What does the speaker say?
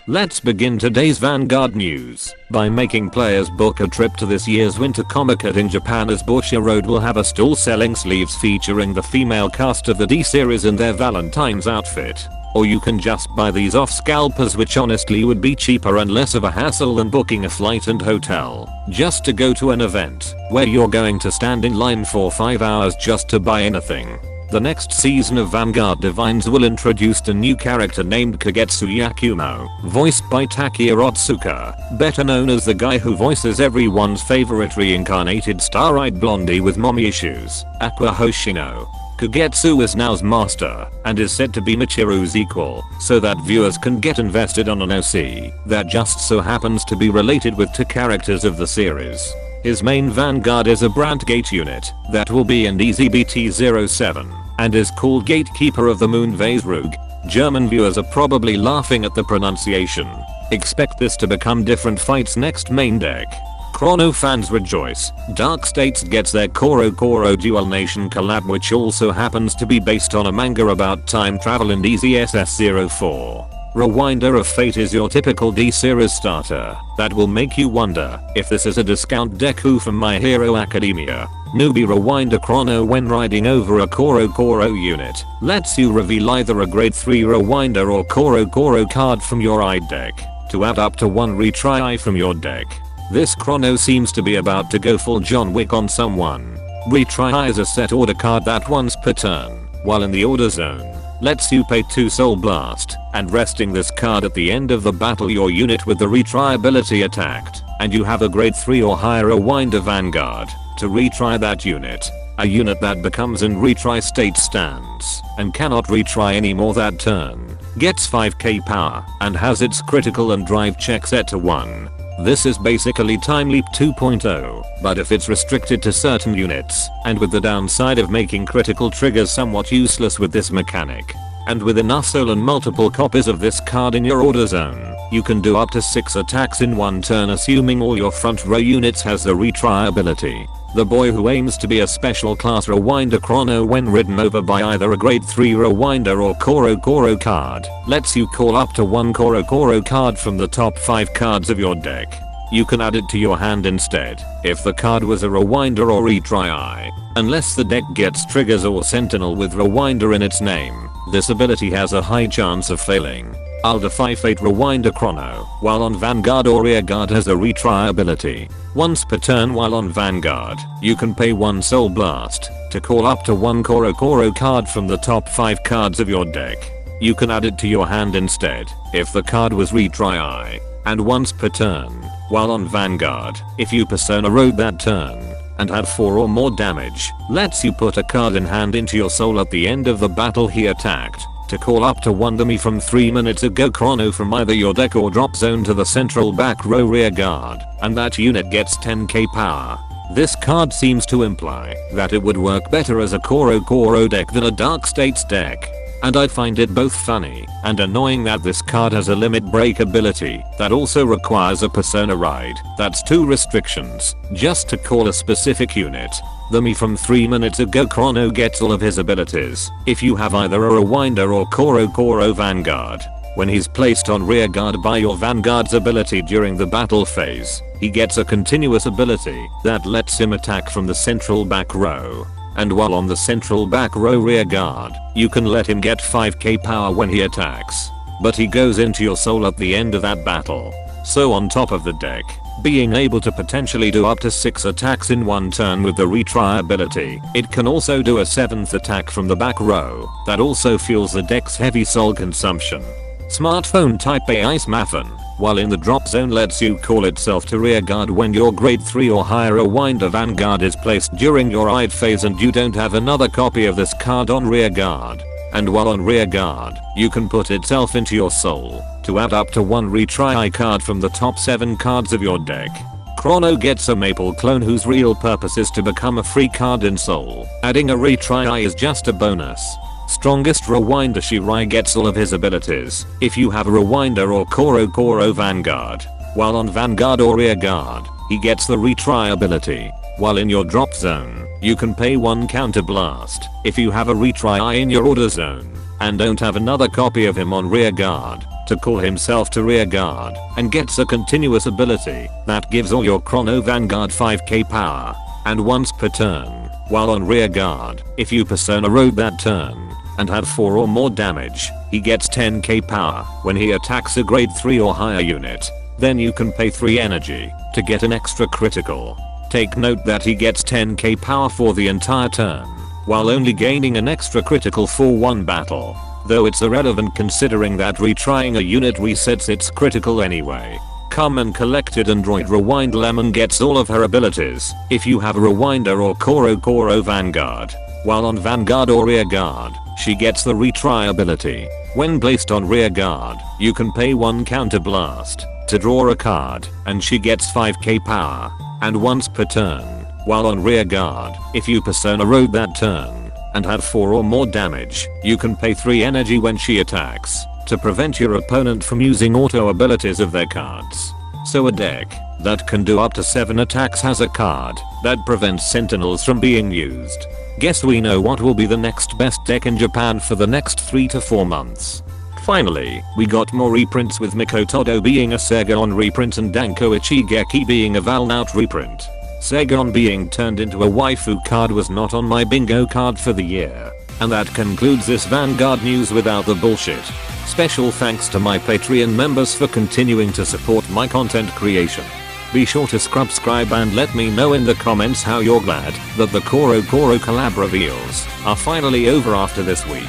Let's begin today's Vanguard news by making players book a trip to this year's Winter Comic in Japan, as Bushiroad will have a stall selling sleeves featuring the female cast of the D series in their Valentine's outfit. Or you can just buy these off scalpers, which honestly would be cheaper and less of a hassle than booking a flight and hotel just to go to an event where you're going to stand in line for 5 hours just to buy anything. The next season of Vanguard Divinez will introduce a new character named Kagetsu Yakumo, voiced by Takeya Otsuka, better known as the guy who voices everyone's favorite reincarnated star-eyed blondie with mommy issues, Aqua Hoshino. Kagetsu is Nao's master and is said to be Michiru's equal, so that viewers can get invested on an OC that just so happens to be related with two characters of the series. His main Vanguard is a Brand Gate unit that will be in DZBT-07 and is called Gatekeeper of the Moon Vaisrug. German viewers are probably laughing at the pronunciation. Expect this to become different fights next main deck. Chrono fans rejoice. Dark States gets their Koro Dual Nation collab, which also happens to be based on a manga about time travel in DZSS-04. Rewinder of Fate is your typical D-series starter that will make you wonder if this is a discount deku from My Hero Academia. Newbie Rewinder Chrono, when riding over a Koro unit, lets you reveal either a grade 3 Rewinder or Koro card from your eye deck to add up to 1 retry from your deck. This Chrono seems to be about to go full John Wick on someone. Retry is a set order card that once per turn, while in the order zone, lets you pay 2 Soul Blast, and resting this card at the end of the battle, your unit with the retry ability attacked, and you have a grade 3 or higher Rewinder Vanguard to retry that unit. A unit that becomes in retry state stands and cannot retry anymore that turn, gets 5k power, and has its critical and drive check set to 1. This is basically Time Leap 2.0, but if it's restricted to certain units, and with the downside of making critical triggers somewhat useless with this mechanic. And with enough soul and multiple copies of this card in your order zone, you can do up to 6 attacks in 1 turn, assuming all your front row units has the retry ability. The boy who aims to be a special class Rewinder Chrono, when ridden over by either a grade 3 Rewinder or Koro card, lets you call up to 1 Koro card from the top 5 cards of your deck. You can add it to your hand instead if the card was a Rewinder or retry, unless the deck gets triggers or Sentinel with Rewinder in its name. This ability has a high chance of failing. I'll defy fate Rewinder Chrono, while on Vanguard or Rearguard, has a retry ability. Once per turn while on Vanguard, you can pay 1 Soul Blast to call up to 1 Koro card from the top 5 cards of your deck. You can add it to your hand instead if the card was retry, and once per turn while on Vanguard, if you Persona Road that turn and had 4 or more damage, lets you put a card in hand into your soul at the end of the battle he attacked to call up to 1 dummy from 3 minutes ago Chrono from either your deck or drop zone to the central back row rear guard, and that unit gets 10k power. This card seems to imply that it would work better as a Koro deck than a Dark States deck. And I find it both funny and annoying that this card has a limit break ability that also requires a Persona ride. That's 2 restrictions just to call a specific unit. The me from 3 minutes ago Chrono gets all of his abilities if you have either a Rewinder or Koro Vanguard. When he's placed on rear guard by your Vanguard's ability during the battle phase, he gets a continuous ability that lets him attack from the central back row. And while on the central back row rear guard, you can let him get 5k power when he attacks, but he goes into your soul at the end of that battle. So on top of the deck, being able to potentially do up to 6 attacks in 1 turn with the retry ability, it can also do a 7th attack from the back row that also fuels the deck's heavy soul consumption. Smartphone type A Ice Muffin, while in the drop zone, lets you call itself to rear guard when your grade 3 or higher Rewinder Vanguard is placed during your ride phase and you don't have another copy of this card on rear guard. And while on rear guard, you can put itself into your soul to add up to 1 retry card from the top 7 cards of your deck. Chrono gets a Maple clone whose real purpose is to become a free card in soul. Adding a retry is just a bonus. Strongest Rewinder Shirai gets all of his abilities if you have a Rewinder or Koro Vanguard. While on Vanguard or rear guard, he gets the retry ability. While in your drop zone, you can pay 1 counter blast if you have a retry in your order zone and don't have another copy of him on rear guard to call himself to rear guard and gets a continuous ability that gives all your Chrono Vanguard 5k power and once per turn. While on rear guard, if you persona road that turn and have 4 or more damage, he gets 10k power when he attacks a grade 3 or higher unit. Then you can pay 3 energy to get an extra critical. Take note that he gets 10k power for the entire turn, while only gaining an extra critical for one battle. Though it's irrelevant considering that retrying a unit resets its critical anyway. Come and collected Android Rewind Lemon gets all of her abilities if you have a Rewinder or Koro Vanguard. While on Vanguard or rear guard, she gets the retry ability. When placed on rear guard, you can pay 1 counter blast to draw a card and she gets 5k power and once per turn. While on rear guard, if you persona road that turn and have 4 or more damage, you can pay 3 energy when she attacks to prevent your opponent from using auto abilities of their cards. So a deck that can do up to 7 attacks has a card that prevents sentinels from being used. Guess we know what will be the next best deck in Japan for the next 3 to 4 months. Finally, we got more reprints with Mikotodo being a Segon reprint and Danko Ichigeki being a Valnout reprint. Segon being turned into a waifu card was not on my bingo card for the year. And that concludes this Vanguard news without the bullshit. Special thanks to my Patreon members for continuing to support my content creation. Be sure to subscribe and let me know in the comments how you're glad that the Koro collab reveals are finally over after this week.